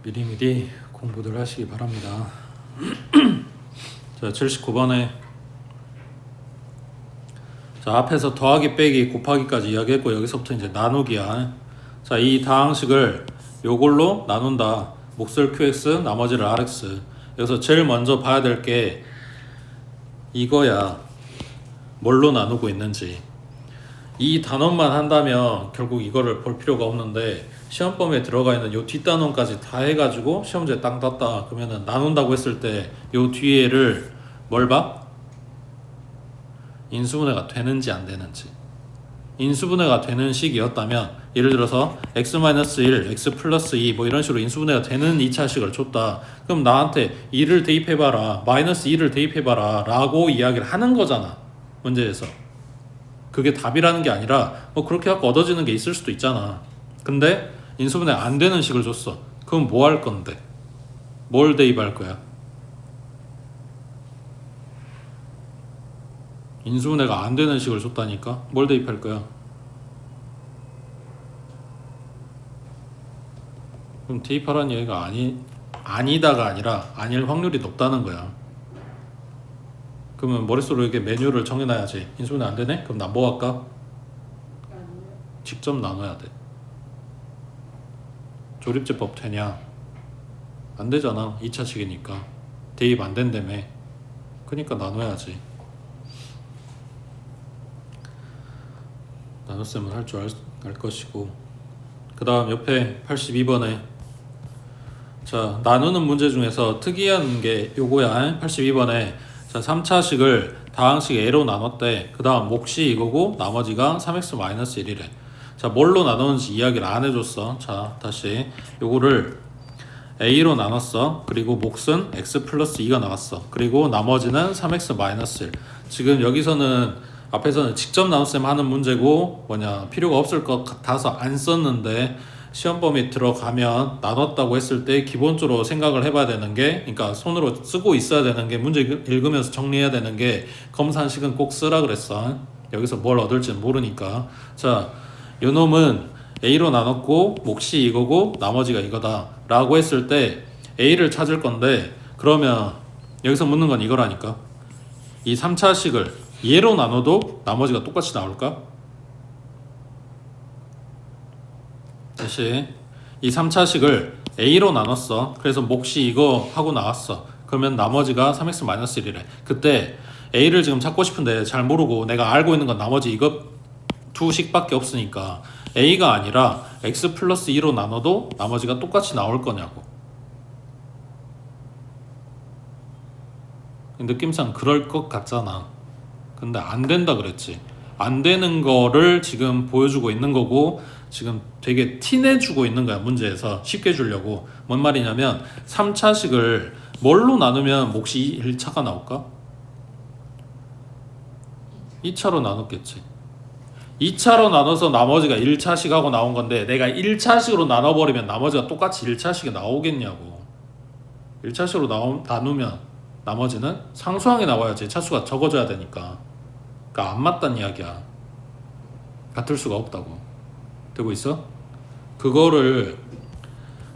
미리미리 공부들 하시기 바랍니다. 자, 79번에 자, 앞에서 더하기 빼기 곱하기까지 이야기했고 여기서부터 이제 나누기야. 자, 이 다항식을 요걸로 나눈다. 몫을 QX 나머지를 RX. 여기서 제일 먼저 봐야 될 게 이거야. 뭘로 나누고 있는지. 이 단원만 한다면 결국 이거를 볼 필요가 없는데 시험범위에 들어가 있는 요 뒷단원까지 다 해가지고 시험지에 딱 땄다 그러면은 나눈다고 했을 때 요 뒤에를 뭘 봐? 인수분해가 되는지 안 되는지. 인수분해가 되는 식이었다면 예를 들어서 x-1, x 플러스 2 뭐 이런 식으로 인수분해가 되는 2차식을 줬다. 그럼 나한테 2를 대입해봐라, 마이너스 2를 대입해봐라 라고 이야기를 하는 거잖아, 문제에서. 그게 답이라는 게 아니라 뭐 그렇게 갖고 얻어지는 게 있을 수도 있잖아. 근데 인수분해 안 되는 식을 줬어. 그럼 뭐 할 건데? 뭘 대입할 거야? 인수분해가 안 되는 식을 줬다니까? 뭘 대입할 거야? 그럼 대입하라는 얘기가 아니다가 아니라 아닐 확률이 높다는 거야. 그러면 머릿속으로 이렇게 메뉴를 정해놔야지. 인수분해 안 되네? 그럼 나 뭐 할까? 직접 나눠야 돼. 조립제법 되냐? 안 되잖아. 2차식이니까. 대입 안 된다며. 그러니까 나눠야지. 나눗셈은 할 줄 알 것이고. 그 다음 옆에 82번에 자, 나누는 문제 중에서 특이한 게 요거야. 82번에 자, 3차식을 다항식 A로 나눴대. 그 다음 몫이 이거고 나머지가 3x-1이래. 자, 뭘로 나누는지 이야기를 안 해줬어. 자, 다시 요거를 A로 나눴어. 그리고 몫은 x 플러스 2가 나왔어. 그리고 나머지는 3x-1. 지금 여기서는 앞에서는 직접 나눗셈 하는 문제고 뭐냐 필요가 없을 것 같아서 안 썼는데 시험 범위 들어가면 나눴다고 했을 때 기본적으로 생각을 해봐야 되는 게, 그러니까 손으로 쓰고 있어야 되는 게, 문제 읽으면서 정리해야 되는 게 검산식은 꼭 쓰라 그랬어. 여기서 뭘 얻을지는 모르니까. 자, 요 놈은 A로 나눴고 몫이 이거고 나머지가 이거다 라고 했을 때 A를 찾을 건데, 그러면 여기서 묻는 건 이거라니까. 이 3차식을 얘로 나눠도 나머지가 똑같이 나올까? 다시 이 3차식을 A로 나눴어. 그래서 몫이 이거 하고 나왔어. 그러면 나머지가 3x-1이래. 그때 A를 지금 찾고 싶은데 잘 모르고 내가 알고 있는 건 나머지 이거 두 식밖에 없으니까 A가 아니라 x 플러스 2로 나눠도 나머지가 똑같이 나올 거냐고. 느낌상 그럴 것 같잖아. 근데 안 된다 그랬지. 안 되는 거를 지금 보여주고 있는 거고 지금 되게 티내주고 있는 거야, 문제에서. 쉽게 주려고. 뭔 말이냐면 3차식을 뭘로 나누면 몫이 1차가 나올까? 2차로 나눴겠지. 2차로 나눠서 나머지가 1차식 하고 나온 건데 내가 1차식으로 나눠버리면 나머지가 똑같이 1차식이 나오겠냐고. 1차식으로 나누면 나머지는 상수항이 나와야지. 차수가 적어져야 되니까. 그러니까 안 맞단 이야기야. 같을 수가 없다고. 되고 있어? 그거를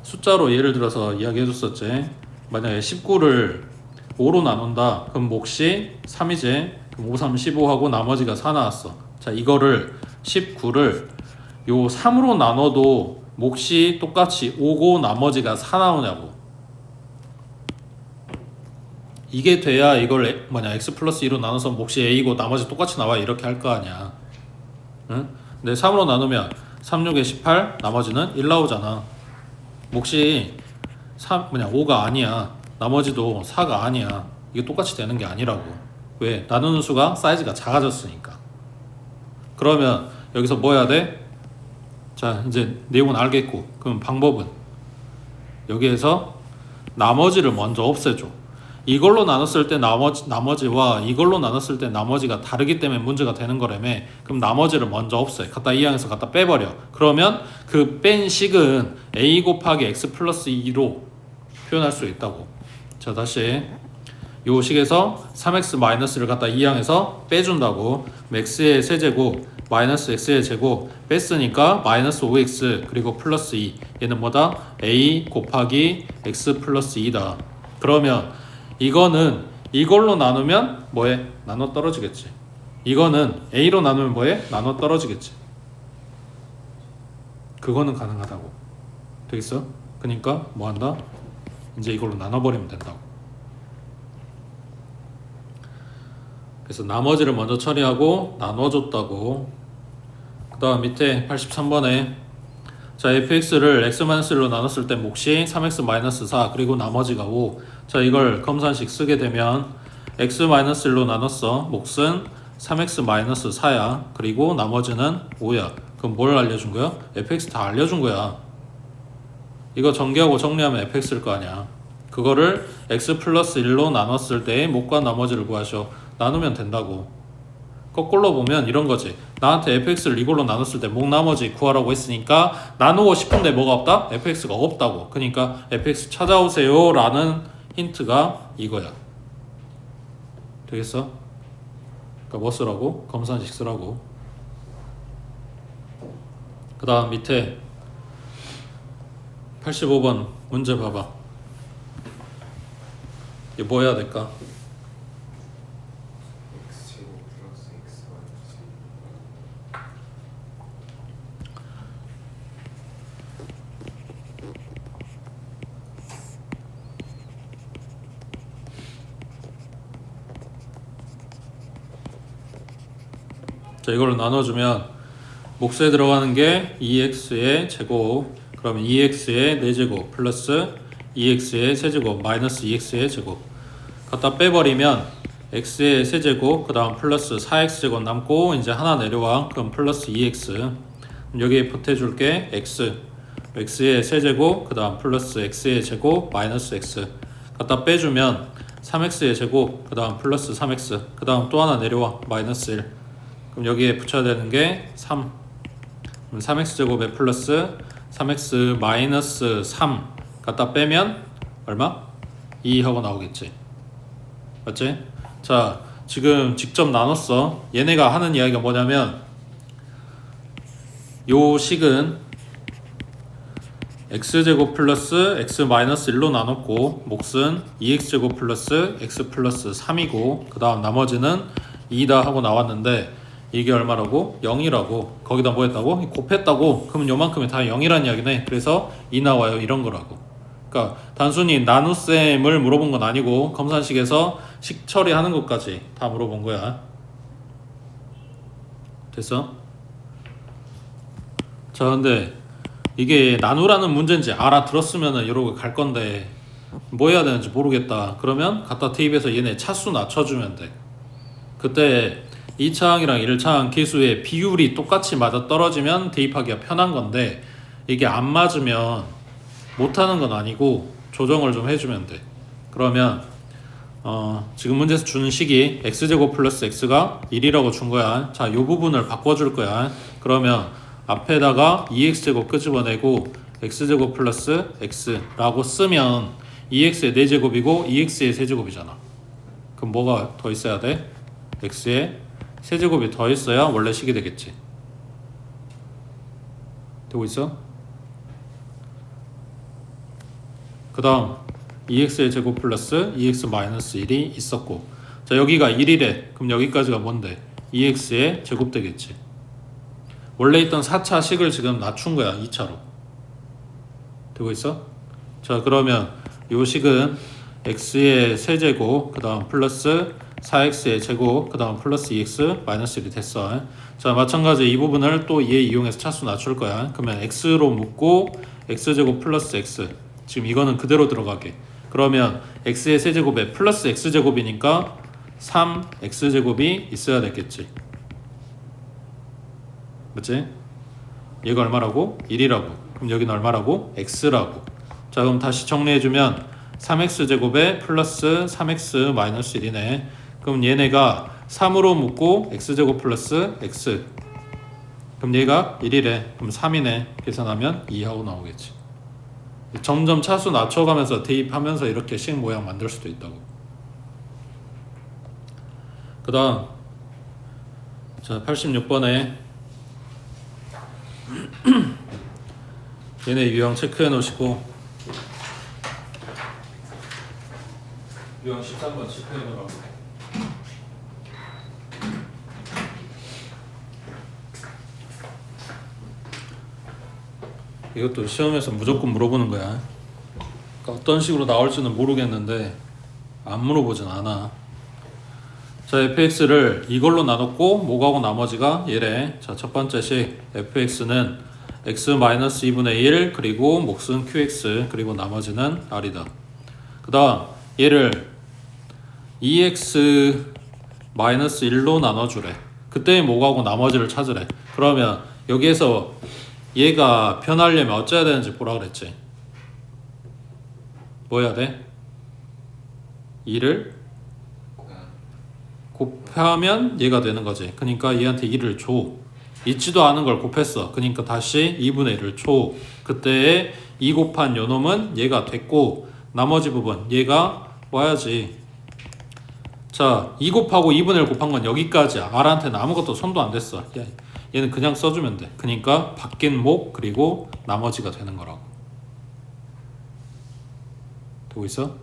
숫자로 예를 들어서 이야기해 줬었지. 만약에 19를 5로 나눈다. 그럼 몫이 3이지. 그럼 5, 3, 15하고 나머지가 4 나왔어. 자, 이거를 19를 요 3으로 나눠도 몫이 똑같이 5고 나머지가 4 나오냐고. 이게 돼야 이걸 x 플러스 2로 나눠서 몫이 a고 나머지 똑같이 나와. 이렇게 할 거 아니야. 응? 근데 3으로 나누면 3, 6에 18 나머지는 1 나오잖아. 몫이 5가 아니야. 나머지도 4가 아니야. 이게 똑같이 되는 게 아니라고. 왜? 나누는 수가 사이즈가 작아졌으니까. 그러면 여기서 뭐 해야 돼? 자, 이제 내용은 알겠고, 그럼 방법은 여기에서 나머지를 먼저 없애줘. 이걸로 나눴을 때 나머지와 이걸로 나눴을 때 나머지가 다르기 때문에 문제가 되는 거라며. 그럼 나머지를 먼저 없애. 갖다 이 항에서 갖다 빼버려. 그러면 그 뺀 식은 a 곱하기 x 플러스 2로 표현할 수 있다고. 자, 다시 요 식에서 3x-를 갖다 이 항에서 빼준다고. x의 세제곱 마이너스 x의 제곱 뺐으니까 마이너스 5x 그리고 플러스 2. 얘는 뭐다? a 곱하기 x 플러스 2다. 그러면 이거는 이걸로 나누면 뭐해? 나눠 떨어지겠지. 이거는 a로 나누면 뭐해? 나눠 떨어지겠지. 그거는 가능하다고. 되겠어? 그러니까 뭐 한다? 이제 이걸로 나눠버리면 된다고. 그래서 나머지를 먼저 처리하고 나눠줬다고. 그 다음 밑에 83번에 자 fx를 x-1로 나눴을 때 몫이 3x-4 그리고 나머지가 5. 자 이걸 검산식 쓰게 되면 x-1로 나눴어. 몫은 3x-4야. 그리고 나머지는 5야. 그럼 뭘 알려준 거야? fx 다 알려준 거야. 이거 전개하고 정리하면 fx일 거 아니야. 그거를 x 플러스 1로 나눴을 때의 몫과 나머지를 구하셔. 나누면 된다고. 거꾸로 보면 이런 거지. 나한테 fx를 이걸로 나눴을 때 몫 나머지 구하라고 했으니까 나누고 싶은데 뭐가 없다? fx가 없다고. 그러니까 fx 찾아오세요 라는 힌트가 이거야. 되겠어? 그러니까 뭐 쓰라고? 검산식 쓰라고. 그 다음 밑에 85번 문제 봐봐. 이게 뭐 해야 될까? 자 이걸로 나눠주면 몫에 들어가는 게 2x의 제곱 그러면 2x의 4제곱 플러스 2x의 세제곱 마이너스 2x의 제곱 갖다 빼버리면 x의 세제곱 그 다음 플러스 4x제곱 남고 이제 하나 내려와. 그럼 플러스 2x 여기에 보태줄게 x x의 세제곱 그 다음 플러스 x의 제곱 마이너스 x 갖다 빼주면 3x의 제곱 그 다음 플러스 3x 그 다음 또 하나 내려와 마이너스 1. 그럼 여기에 붙여야 되는 게 3. 그럼 3x제곱에 플러스 3x 마이너스 3 갖다 빼면 얼마? 2 하고 나오겠지. 맞지? 자 지금 직접 나눴어. 얘네가 하는 이야기가 뭐냐면 요 식은 x제곱 플러스 x 마이너스 1로 나눴고 몫은 2x제곱 플러스 x 플러스 3이고 그 다음 나머지는 2다 하고 나왔는데 이게 얼마라고? 0이라고. 거기다 뭐 했다고? 곱했다고. 그러면 요만큼이 다 0이란 이야기네. 그래서 2 나와요. 이런 거라고. 그러니까 단순히 나눗셈을 물어본 건 아니고 검산식에서 식 처리하는 것까지 다 물어본 거야. 됐어? 자 근데 이게 나누라는 문제인지 알아들었으면 이러고 갈 건데 뭐 해야 되는지 모르겠다. 그러면 갖다 대입해서 얘네 차수 낮춰주면 돼. 그때 2차항이랑 1차항 계수의 비율이 똑같이 맞아 떨어지면 대입하기가 편한 건데 이게 안 맞으면 못하는 건 아니고 조정을 좀 해주면 돼. 그러면 지금 문제에서 주는 식이 x제곱 플러스 x가 1이라고 준 거야. 자, 이 부분을 바꿔줄 거야. 그러면 앞에다가 2x제곱 끄집어내고 x제곱 플러스 x라고 쓰면 2x의 4제곱이고 2x의 세제곱이잖아. 그럼 뭐가 더 있어야 돼? x의 세제곱이 더 있어야 원래 식이 되겠지. 되고 있어? 그 다음 2x의 제곱 플러스 2x 마이너스 1이 있었고 자 여기가 1이래. 그럼 여기까지가 뭔데? 2x의 제곱 되겠지. 원래 있던 4차 식을 지금 낮춘 거야. 2차로. 되고 있어? 자 그러면 요 식은 x의 세제곱 그 다음 플러스 4x의 제곱 그 다음 플러스 2x 마이너스 1이 됐어. 자 마찬가지 이 부분을 또 얘 이용해서 차수 낮출 거야. 그러면 x로 묶고 x제곱 플러스 x 지금 이거는 그대로 들어가게. 그러면 x의 세제곱에 플러스 x제곱이니까 3x제곱이 있어야 되겠지. 맞지? 얘가 얼마라고? 1이라고. 그럼 여기는 얼마라고? x라고. 자 그럼 다시 정리해주면 3x제곱에 플러스 3x 마이너스 1이네. 그럼 얘네가 3으로 묶고 x제곱 플러스 x 그럼 얘가 1이래. 그럼 3이네. 계산하면 2하고 나오겠지. 점점 차수 낮춰가면서 대입하면서 이렇게 식 모양 만들 수도 있다고. 그 다음 자 86번에 얘네 유형 체크해 놓으시고 유형 13번 체크해 놓으라고. 이것도 시험에서 무조건 물어보는 거야. 그러니까 어떤 식으로 나올지는 모르겠는데 안 물어보진 않아. 자, fx를 이걸로 나눴고 뭐하고 나머지가 얘래. 자, 첫 번째 식 fx는 x-2분의 1 그리고 몫은 qx 그리고 나머지는 r이다. 그 다음 얘를 2x-1로 나눠주래. 그때 뭐하고 나머지를 찾으래. 그러면 여기에서 얘가 변하려면 어째야 되는지 보라 그랬지. 뭐 해야 돼? 2를 곱하면 얘가 되는 거지. 그러니까 얘한테 2를 줘. 있지도 않은 걸 곱했어. 그러니까 다시 2분의 1을 줘. 그때의 2 곱한 요놈은 얘가 됐고 나머지 부분 얘가 와야지. 자, 2 곱하고 2분의 1 곱한 건 여기까지야. R한테는 아무것도 손도 안 댔어. 얘는 그냥 써주면 돼. 그러니까 바뀐 목 그리고 나머지가 되는 거라고. 되고 있어?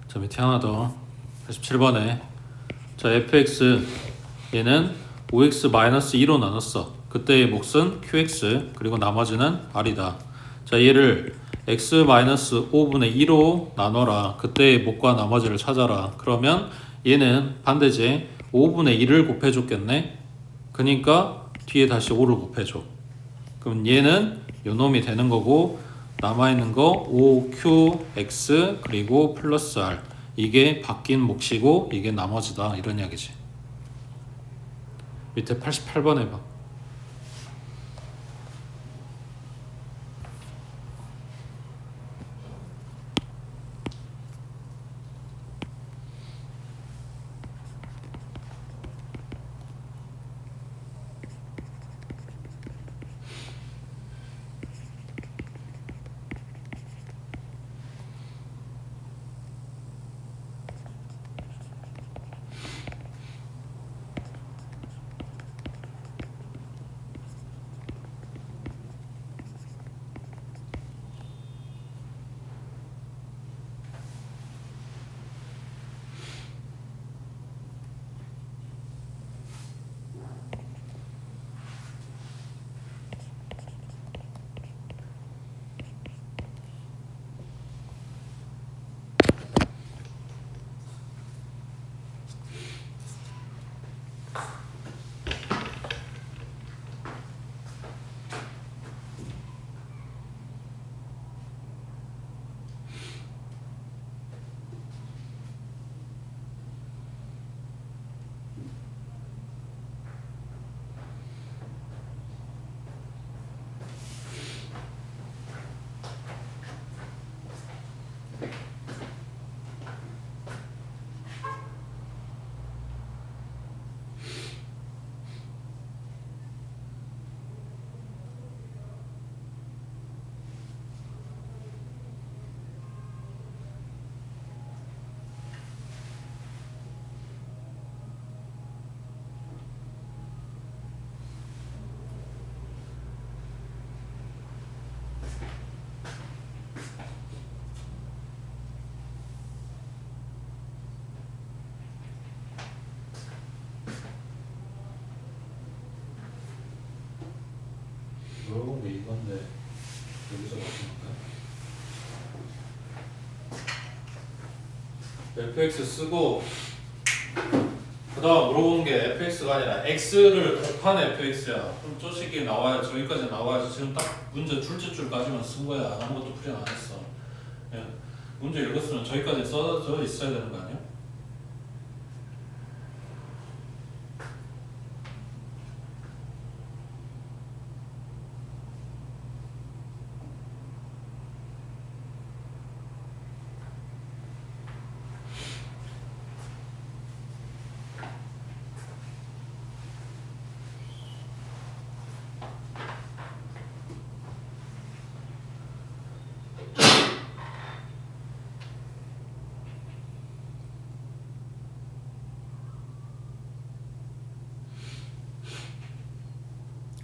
자, 밑에 하나 더. 87번에 자, fx 얘는 5x-2로 나눴어. 그때의 몫은 qx 그리고 나머지는 r이다. 자, 얘를 x-5분의 2로 나눠라. 그때의 몫과 나머지를 찾아라. 그러면 얘는 반대지 5분의 1을 곱해줬겠네. 그러니까 뒤에 다시 5를 곱해줘. 그럼 얘는 요놈이 되는 거고 남아있는 거 5qx 그리고 플러스 r 이게 바뀐 몫이고 이게 나머지다 이런 이야기지. 밑에 88번에 봐. 물어본 게 이건데 여기서 바꾸는 거야? fx 쓰고 그 다음 물어본 게 fx가 아니라 x를 곱한 fx야. 그럼 저 식이 나와야 저기까지 나와야지. 지금 딱 문제 둘째 줄까지만 쓴 거야. 아무것도 풀이 안 했어. 예. 문제 읽었으면 저기까지 써져 있어야 되는 거 아니야?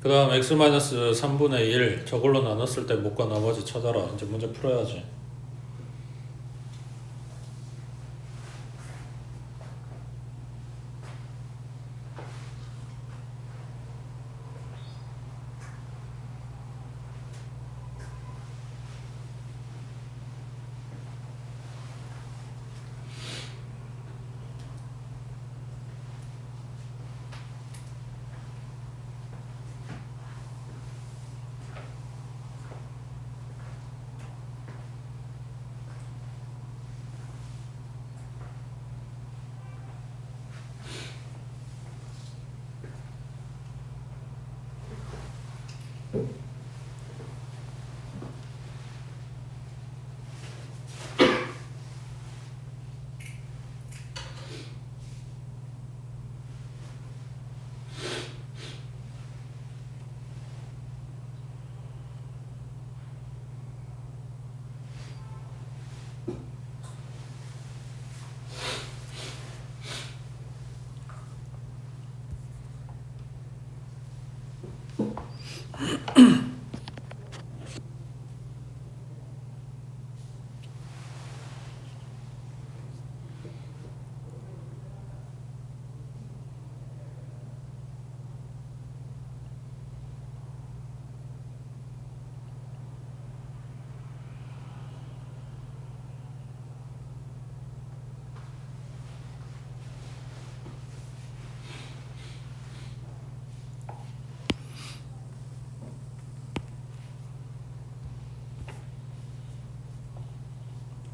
그 다음 x-3분의 1 저걸로 나눴을 때 못과 나머지 찾아라. 이제 문제 풀어야지.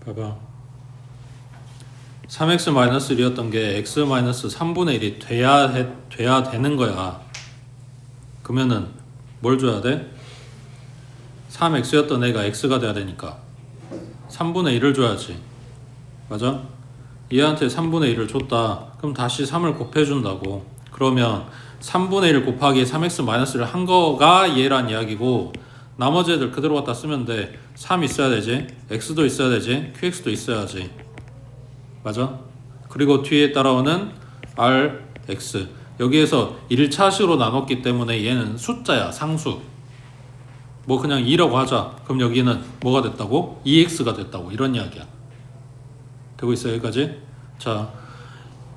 봐봐. 3x-1이었던 게 x-3분의 1이 돼야 되는 거야. 그러면은 뭘 줘야 돼? 3x였던 애가 x가 돼야 되니까 3분의 1을 줘야지. 맞아? 얘한테 3분의 1을 줬다. 그럼 다시 3을 곱해준다고. 그러면 3분의 1 곱하기 3x-를 한 거가 얘란 이야기고, 나머지 애들 그대로 갖다 쓰면 돼. 3 있어야 되지, x도 있어야 되지, qx도 있어야지. 맞아? 그리고 뒤에 따라오는 rx, 여기에서 1차식으로 나눴기 때문에 얘는 숫자야, 상수. 뭐 그냥 2라고 하자. 그럼 여기는 뭐가 됐다고? 2x가 됐다고. 이런 이야기야. 되고 있어요, 여기까지? 자,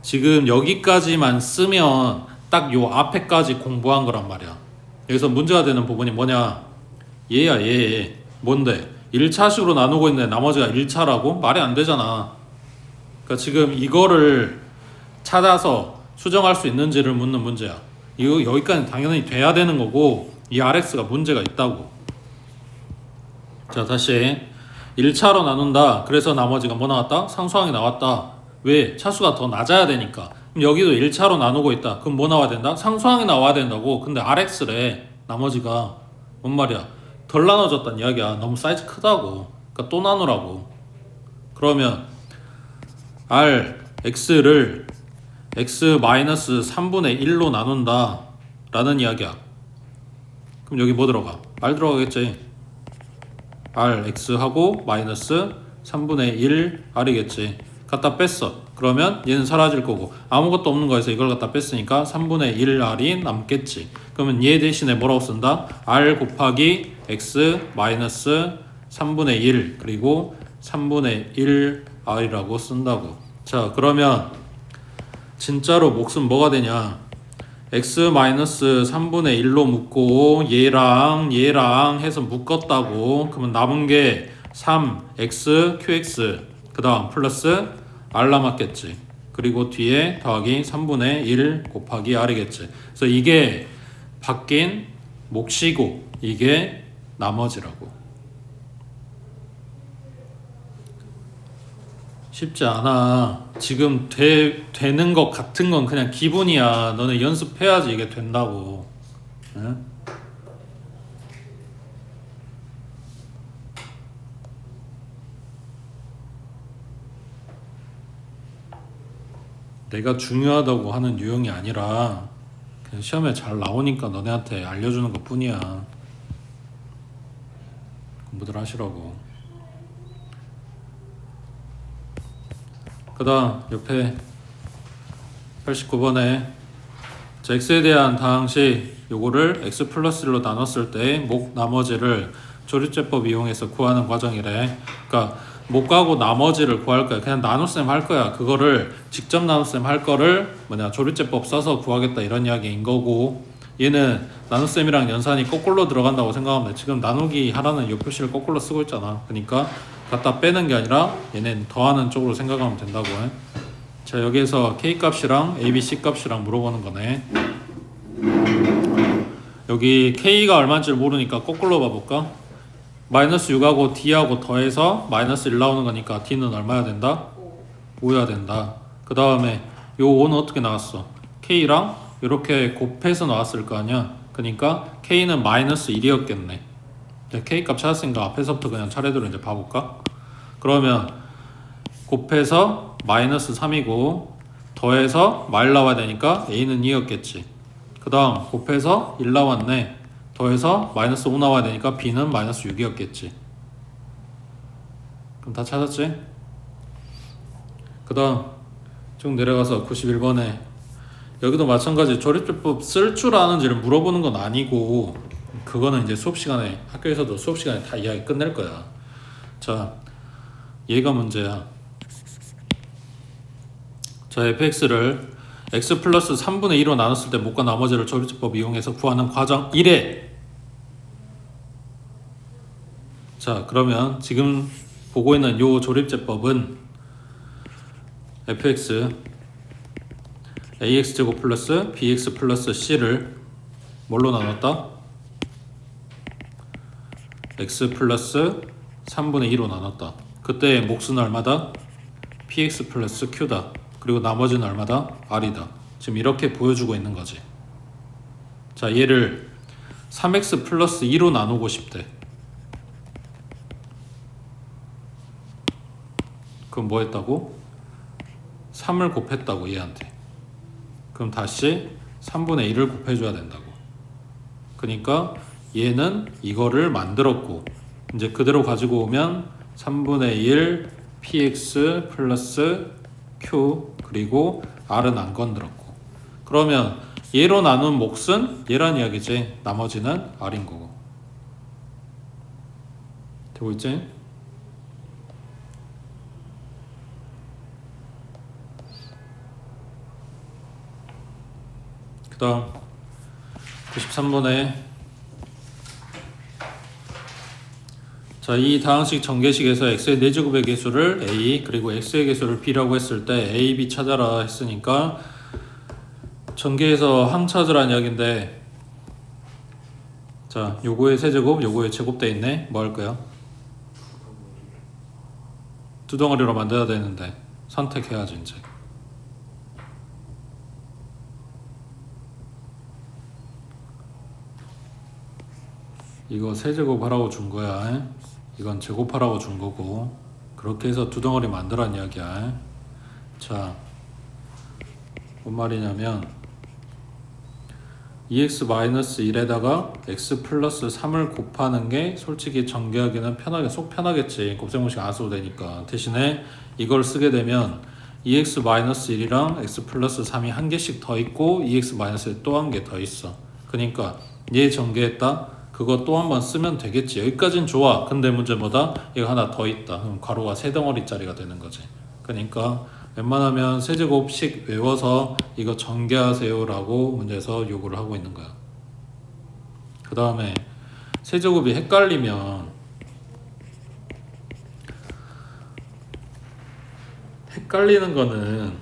지금 여기까지만 쓰면 딱 요 앞에까지 공부한 거란 말이야. 여기서 문제가 되는 부분이 뭐냐? 얘야, 얘. 뭔데? 1차식으로 나누고 있는데 나머지가 1차라고? 말이 안 되잖아. 그러니까 지금 이거를 찾아서 수정할 수 있는지를 묻는 문제야. 이거 여기까지 당연히 돼야 되는 거고, 이 RX가 문제가 있다고. 자, 다시 1차로 나눈다. 그래서 나머지가 뭐 나왔다? 상수항이 나왔다. 왜? 차수가 더 낮아야 되니까. 그럼 여기도 1차로 나누고 있다. 그럼 뭐 나와야 된다? 상수항이 나와야 된다고. 근데 RX래. 나머지가. 뭔 말이야? 덜 나눠졌단 이야기야. 너무 사이즈 크다고. 그러니까 또 나누라고. 그러면 Rx를 x-3분의 1로 나눈다 라는 이야기야. 그럼 여기 뭐 들어가? R 들어가겠지. Rx하고 마이너스 3분의 1 R이겠지. 갖다 뺐어. 그러면 얘는 사라질 거고, 아무것도 없는 거에서 이걸 갖다 뺐으니까 3분의 1 R이 남겠지. 그러면 얘 대신에 뭐라고 쓴다? R 곱하기 x 마이너스 3분의 1 그리고 3분의 1 R이라고 쓴다고. 자, 그러면 진짜로 몫은 뭐가 되냐? x-3분의 1로 묶고 얘랑 해서 묶었다고. 그러면 남은 게 3x qx 그 다음 플러스 r 남았겠지. 그리고 뒤에 더하기 3분의 1 곱하기 r이겠지. 그래서 이게 바뀐 몫이고 이게 나머지라고. 쉽지 않아. 지금 되는 것 같은 건 그냥 기분이야. 너네 연습해야지 이게 된다고. 응? 내가 중요하다고 하는 유형이 아니라 그냥 시험에 잘 나오니까 너네한테 알려주는 것 뿐이야. 공부들 하시라고. 그 다음 옆에 89번에 자, x에 대한 다항식 요거를 x 플러스 1로 나눴을 때 목 나머지를 조립제법 이용해서 구하는 과정이래. 그러니까 목하고 나머지를 구할 거야. 그냥 나눗셈 할 거야. 그거를 직접 나눗셈 할 거를 조립제법 써서 구하겠다 이런 이야기인 거고, 얘는 나눗셈이랑 연산이 거꾸로 들어간다고 생각하면 돼. 지금 나누기 하라는 요 표시를 거꾸로 쓰고 있잖아. 그러니까 갖다 빼는 게 아니라 얘는 더하는 쪽으로 생각하면 된다고 해. 자, 여기에서 k 값이랑 a, b, c 값이랑 물어보는 거네. 여기 k가 얼마인지를 모르니까 거꾸로 봐볼까? 마이너스 6하고 d하고 더해서 마이너스 1 나오는 거니까 d는 얼마야 된다? 5야 된다. 그 다음에 요 5는 어떻게 나왔어? k랑 이렇게 곱해서 나왔을 거 아니야. 그러니까 k는 마이너스 1이었겠네. k 값 찾았으니까 앞에서부터 그냥 차례대로 이제 봐볼까? 그러면 곱해서 마이너스 3이고 더해서 말 나와야 되니까 a는 2였겠지. 그 다음 곱해서 1 나왔네. 더해서 마이너스 5 나와야 되니까 b는 마이너스 6이었겠지. 그럼 다 찾았지? 그 다음 쭉 내려가서 91번에 여기도 마찬가지 조립제법 쓸 줄 아는지를 물어보는 건 아니고, 그거는 이제 수업시간에 학교에서도 수업시간에 다 이야기 끝낼 거야. 자, 얘가 문제야. 자, fx를 x 플러스 3분의 2로 나눴을 때 목과 나머지를 조립제법 이용해서 구하는 과정 1회. 자, 그러면 지금 보고 있는 요 조립제법은 fx ax제곱 플러스 bx 플러스 c를 뭘로 나눴다? x 플러스 3분의 2로 나눴다. 그때 몫은 얼마다? px 플러스 q다. 그리고 나머지는 얼마다? r이다. 지금 이렇게 보여주고 있는 거지. 자, 얘를 3x 플러스 2로 나누고 싶대. 그럼 뭐 했다고? 3을 곱했다고 얘한테. 그럼 다시 3분의 1을 곱해줘야 된다고. 그러니까 얘는 이거를 만들었고 이제 그대로 가지고 오면 3분의 1 px 플러스 q 그리고 r은 안 건드렸고, 그러면 얘로 나눈 몫은 얘란 이야기지. 나머지는 r인 거고. 되고 있지? 그 다음 93번에 자, 이 다항식 전개식에서 x의 4제곱의 개수를 a 그리고 x의 개수를 b라고 했을 때 a, b 찾아라 했으니까 전개해서 항 찾으라는 이야기인데, 자, 요거의 세제곱 요거의 제곱돼 있네. 뭐 할 거야? 두 덩어리로 만들어야 되는데 선택해야지 이제. 이거 세제곱 하라고 준 거야. 이건 제곱하라고 준 거고, 그렇게 해서 두 덩어리 만들란 이야기야. 자, 뭔 말이냐면 2x-1에다가 x 플러스 3을 곱하는 게 솔직히 전개하기는 편하게 속 편하겠지. 곱셈공식 안 써도 되니까. 대신에 이걸 쓰게 되면 2x-1이랑 x 플러스 3이 한 개씩 더 있고 2x-1에 또 한 개 더 있어. 그러니까 얘 전개했다? 그거 또 한 번 쓰면 되겠지. 여기까진 좋아. 근데 문제 뭐다? 이거 하나 더 있다. 그럼 괄호가 3덩어리짜리가 되는 거지. 그러니까 웬만하면 세제곱식 외워서 이거 전개하세요 라고 문제에서 요구를 하고 있는 거야. 그 다음에 세제곱이 헷갈리면 헷갈리는 거는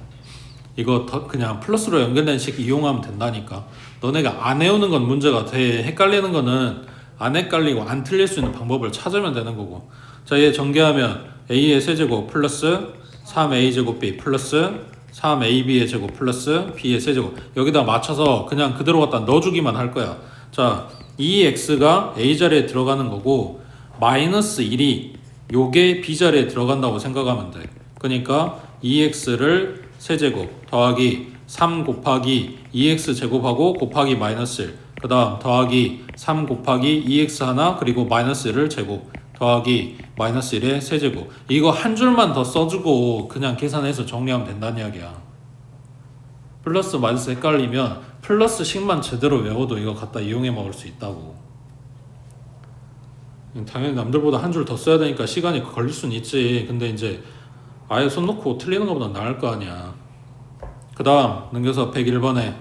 이거 더 그냥 플러스로 연결된 식 이용하면 된다니까. 너네가 안 외우는 건 문제가 돼. 헷갈리는 거는 안 헷갈리고 안 틀릴 수 있는 방법을 찾으면 되는 거고. 자, 얘 전개하면 a의 세제곱 플러스 3a제곱 b 플러스 3ab의 제곱 플러스 b의 세제곱, 여기다 맞춰서 그냥 그대로 갖다 넣어주기만 할 거야. 자, 이 x가 a 자리에 들어가는 거고 마이너스 1이 요게 b 자리에 들어간다고 생각하면 돼. 그러니까 2x를 세제곱 더하기 3 곱하기 2x 제곱하고 곱하기 마이너스 1, 그 다음 더하기 3 곱하기 2x 하나 그리고 마이너스 1을 제곱 더하기 마이너스 1의 세제곱. 이거 한 줄만 더 써주고 그냥 계산해서 정리하면 된다는 이야기야. 플러스 마이너스 헷갈리면 플러스 식만 제대로 외워도 이거 갖다 이용해 먹을 수 있다고. 당연히 남들보다 한 줄 더 써야 되니까 시간이 걸릴 수는 있지. 근데 이제 아예 손 놓고 틀리는 것보다 나을 거 아니야. 그 다음 넘겨서 101번에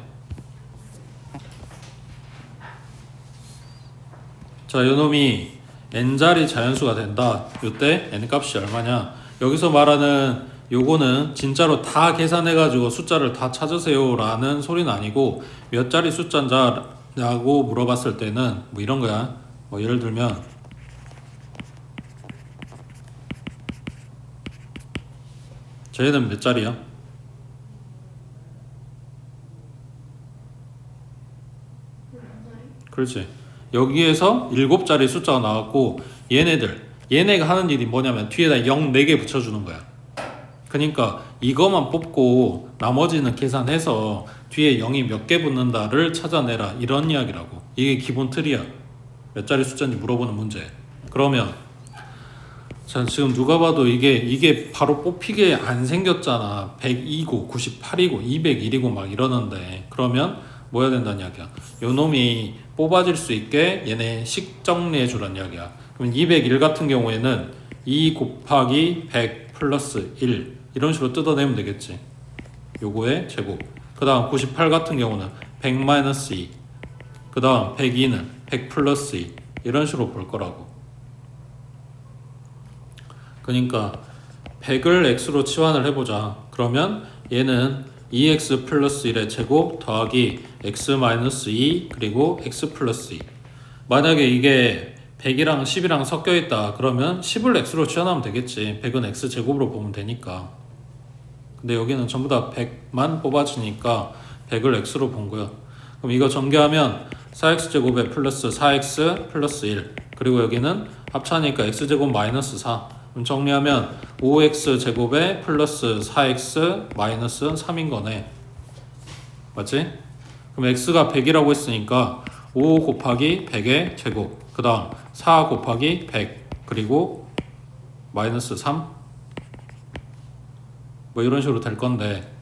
자, 요놈이 n자리 자연수가 된다. 요때 n값이 얼마냐? 여기서 말하는 요거는 진짜로 다 계산해가지고 숫자를 다 찾으세요 라는 소리는 아니고 몇 자리 숫자냐고 물어봤을 때는 뭐 이런 거야. 뭐 예를 들면 쟤는 몇 자리야? 그렇지. 여기에서 7자리 숫자가 나왔고 얘네가 하는 일이 뭐냐면 뒤에다 0 4개 붙여주는 거야. 그러니까 이거만 뽑고 나머지는 계산해서 뒤에 0이 몇 개 붙는다를 찾아내라 이런 이야기라고. 이게 기본 틀이야. 몇 자리 숫자인지 물어보는 문제. 그러면 자, 지금 누가 봐도 이게 바로 뽑히게 안 생겼잖아. 102고 98이고 201이고 막 이러는데 그러면 뭐 해야 된다는 이야기야. 요 놈이 뽑아질 수 있게 얘네 식 정리해 주란 이야기야. 그럼 201 같은 경우에는 2 곱하기 100 플러스 1 이런 식으로 뜯어내면 되겠지. 요거의 제곱. 그 다음 98 같은 경우는 100 마이너스 2. 그 다음 102는 100 플러스 2 이런 식으로 볼 거라고. 그러니까 100을 x로 치환을 해보자. 그러면 얘는 2x 플러스 1의 제곱 더하기 x 마이너스 2 그리고 x 플러스 2. 만약에 이게 100이랑 10이랑 섞여 있다 그러면 10을 x로 치환하면 되겠지. 100은 x 제곱으로 보면 되니까. 근데 여기는 전부 다 100만 뽑아지니까 100을 x로 본 거야. 그럼 이거 전개하면 4x 제곱에 플러스 4x 플러스 1 그리고 여기는 합차니까 x 제곱 마이너스 4. 그럼 정리하면 5x 제곱에 플러스 4x 마이너스 3인 거네. 맞지? 그럼 x가 100이라고 했으니까 5 곱하기 100의 제곱 그 다음 4 곱하기 100 그리고 마이너스 3 뭐 이런 식으로 될 건데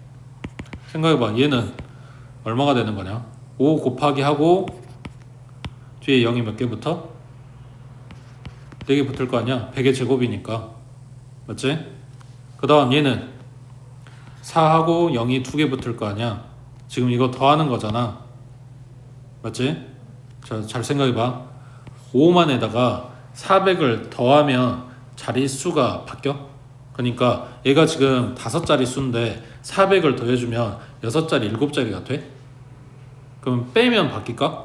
생각해봐. 얘는 얼마가 되는 거냐? 5 곱하기 하고 뒤에 0이 몇 개 붙어? 4개 붙을 거 아니야? 100의 제곱이니까. 맞지? 그 다음 얘는 4하고 0이 2개 붙을 거 아니야? 지금 이거 더하는 거잖아. 맞지? 자, 잘 생각해봐. 5만에다가 400을 더하면 자릿수가 바뀌어? 그러니까 얘가 지금 5자리 수인데 400을 더해주면 6자리, 7자리가 돼? 그럼 빼면 바뀔까?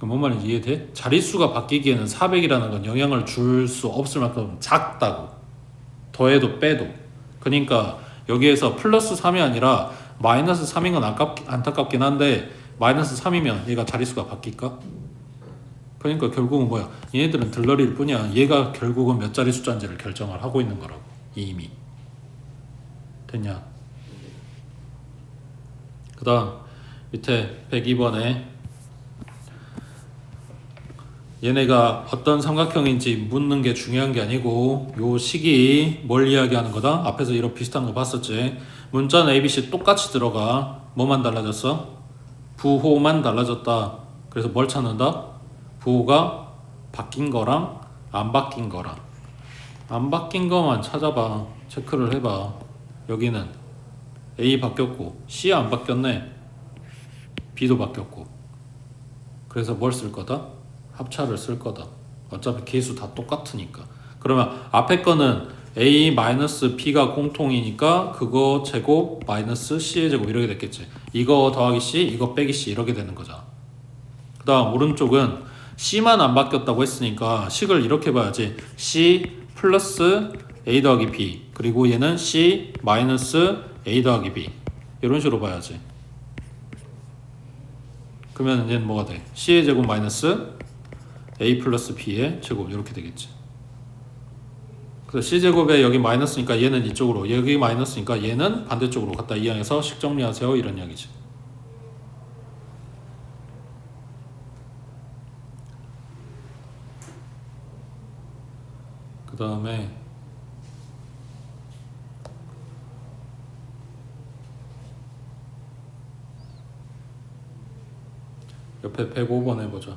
뭔 말인지 이해돼? 자릿수가 바뀌기에는 400이라는 건 영향을 줄 수 없을 만큼 작다고. 더해도 빼도. 그러니까 여기에서 플러스 3이 아니라 마이너스 3인 건 안타깝긴 한데 마이너스 3이면 얘가 자릿수가 바뀔까? 그러니까 결국은 뭐야? 얘네들은 들러리일 뿐이야. 얘가 결국은 몇 자리 숫자인지를 결정을 하고 있는 거라고. 이미. 됐냐? 그 다음 밑에 102번에 얘네가 어떤 삼각형인지 묻는 게 중요한 게 아니고 요 식이 뭘 이야기하는 거다? 앞에서 이런 비슷한 거 봤었지. 문자는 ABC 똑같이 들어가. 뭐만 달라졌어? 부호만 달라졌다. 그래서 뭘 찾는다? 부호가 바뀐 거랑 안 바뀐 거랑. 안 바뀐 거만 찾아봐. 체크를 해봐. 여기는 A 바뀌었고 C 안 바뀌었네. B도 바뀌었고. 그래서 뭘 쓸 거다? 합차를 쓸 거다. 어차피 개수 다 똑같으니까. 그러면 앞에 거는 A-B가 공통이니까 그거 제곱 마이너스 C의 제곱 이렇게 됐겠지. 이거 더하기 C, 이거 빼기 C 이렇게 되는 거잖아. 그 다음 오른쪽은 C만 안 바뀌었다고 했으니까 식을 이렇게 봐야지. C 플러스 A 더하기 B 그리고 얘는 C 마이너스 A 더하기 B 이런 식으로 봐야지. 그러면 얘는 뭐가 돼? C의 제곱 마이너스 A 플러스 B의 제곱 이렇게 되겠지. 그래서 C제곱에 여기 마이너스니까 얘는 이쪽으로, 여기 마이너스니까 얘는 반대쪽으로 갖다 이항해서 식 정리하세요 이런 이야기지. 그 다음에 옆에 105번 해보자.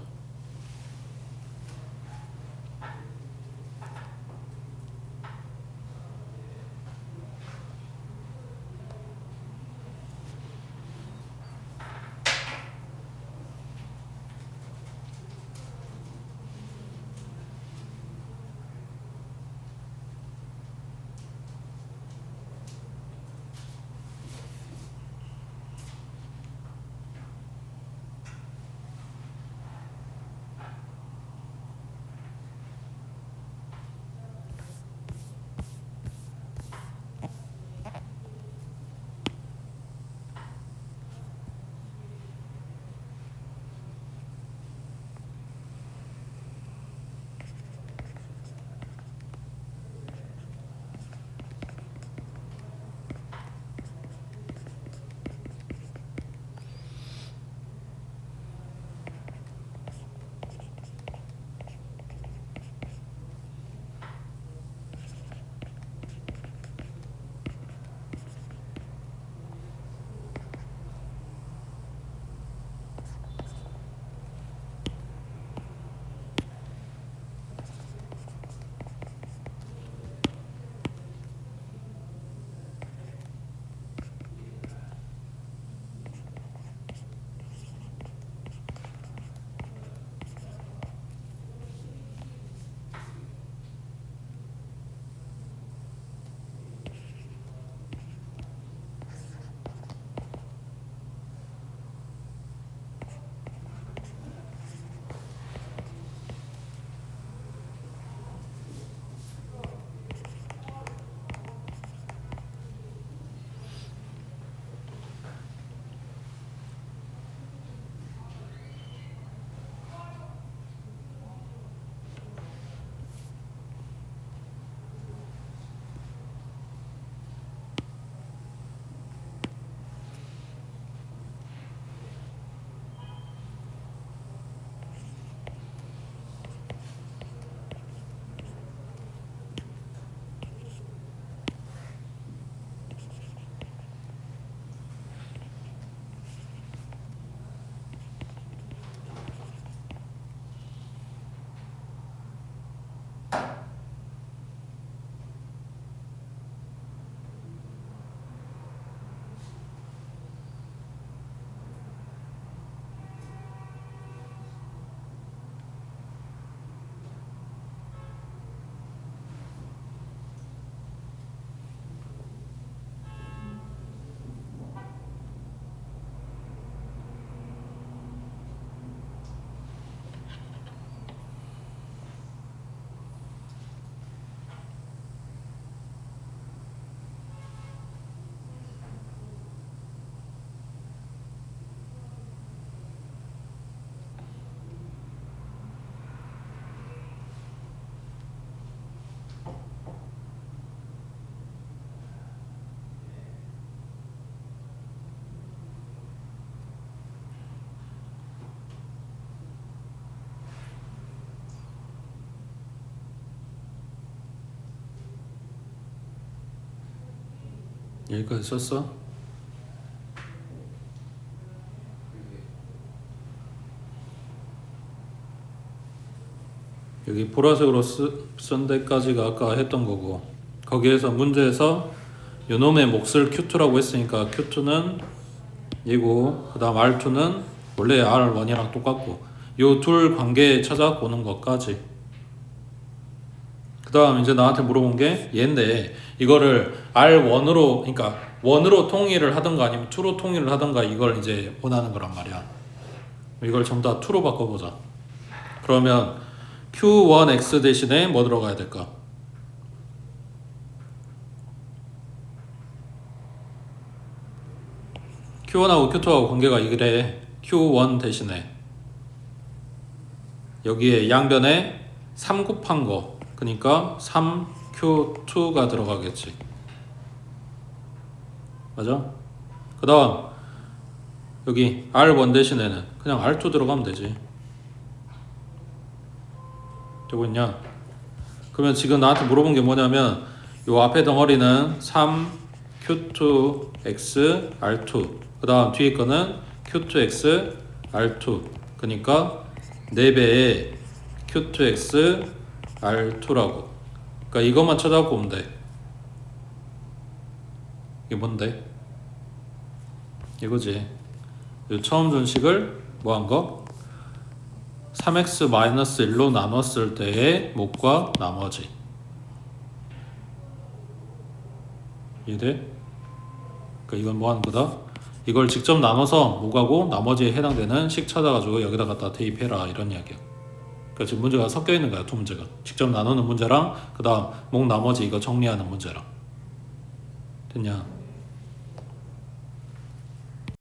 여기까지 썼어? 여기 보라색으로 쓴 데까지가 아까 했던 거고, 거기에서 문제에서 요놈의 몫을 Q2라고 했으니까 Q2는 이고, 그 다음 R2는 원래 R1이랑 똑같고, 요 둘 관계 찾아갖고 오는 것까지. 그 다음 이제 나한테 물어본 게 얘인데, 이거를 R1으로, 그러니까 1으로 통일을 하던가 아니면 2로 통일을 하던가 이걸 이제 원하는 거란 말이야. 이걸 전부 다 2로 바꿔보자. 그러면 Q1X 대신에 뭐 들어가야 될까? Q1하고 Q2하고 관계가 이래. Q1 대신에 여기에 양변에 3 곱한 거, 그러니까 3Q2가 들어가겠지. 맞아? 그 다음 여기 R1 대신에는 그냥 R2 들어가면 되지. 되고 있냐? 그러면 지금 나한테 물어본 게 뭐냐면 요 앞에 덩어리는 3Q2X R2, 그 다음 뒤에 거는 Q2X R2, 그 그러니까 4배의 Q2X R2라고. 그러니까 이것만 찾아갖고 오면 돼. 이게 뭔데? 이거지. 이 처음 준식을 뭐 한 거? 3x-1로 나눴을 때의 목과 나머지. 이해돼? 그러니까 이건 뭐 하는 거다? 이걸 직접 나눠서 목하고 나머지에 해당되는 식 찾아가지고 여기다 갖다 대입해라 이런 이야기야. 그러니까 지금 문제가 섞여 있는 거야. 두 문제가. 직접 나누는 문제랑 그 다음 목 나머지 이거 정리하는 문제랑. 됐냐?